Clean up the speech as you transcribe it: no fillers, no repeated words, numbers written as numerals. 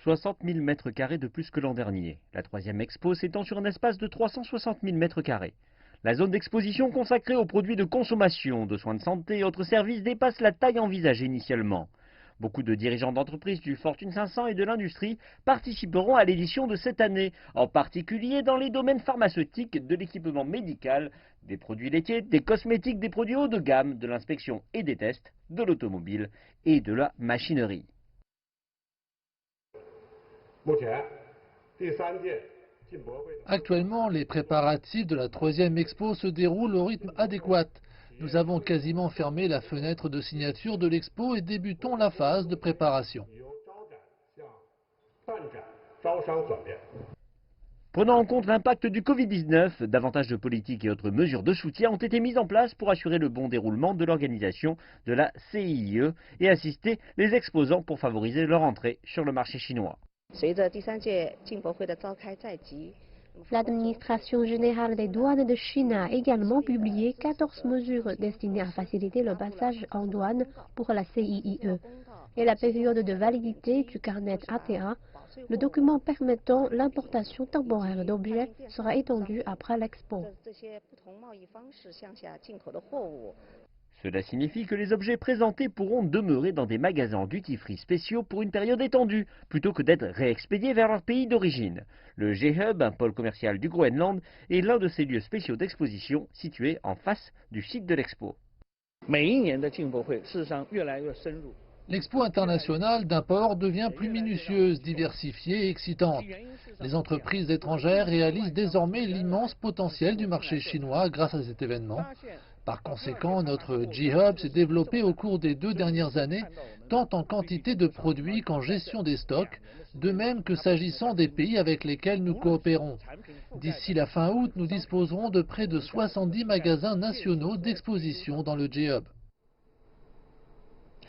60 000 m² de plus que l'an dernier. La troisième expo s'étend sur un espace de 360 000 m². La zone d'exposition consacrée aux produits de consommation, de soins de santé et autres services dépasse la taille envisagée initialement. Beaucoup de dirigeants d'entreprises du Fortune 500 et de l'industrie participeront à l'édition de cette année, en particulier dans les domaines pharmaceutiques, de l'équipement médical, des produits laitiers, des cosmétiques, des produits haut de gamme, de l'inspection et des tests, de l'automobile et de la machinerie. Actuellement, les préparatifs de la troisième expo se déroulent au rythme adéquat. Nous avons quasiment fermé la fenêtre de signature de l'expo et débutons la phase de préparation. Prenant en compte l'impact du Covid-19, davantage de politiques et autres mesures de soutien ont été mises en place pour assurer le bon déroulement de l'organisation de la CIIE et assister les exposants pour favoriser leur entrée sur le marché chinois. L'administration générale des douanes de Chine a également publié 14 mesures destinées à faciliter le passage en douane pour la CIIE. Et la période de validité du carnet ATA, le document permettant l'importation temporaire d'objets, sera étendue après l'expo. Cela signifie que les objets présentés pourront demeurer dans des magasins duty-free spéciaux pour une période étendue, plutôt que d'être réexpédiés vers leur pays d'origine. Le G-Hub, un pôle commercial du Groenland, est l'un de ces lieux spéciaux d'exposition situés en face du site de l'expo. L'expo internationale d'import devient plus minutieuse, diversifiée et excitante. Les entreprises étrangères réalisent désormais l'immense potentiel du marché chinois grâce à cet événement. Par conséquent, notre G-Hub s'est développé au cours des 2 dernières années, tant en quantité de produits qu'en gestion des stocks, de même que s'agissant des pays avec lesquels nous coopérons. D'ici la fin août, nous disposerons de près de 70 magasins nationaux d'exposition dans le G-Hub.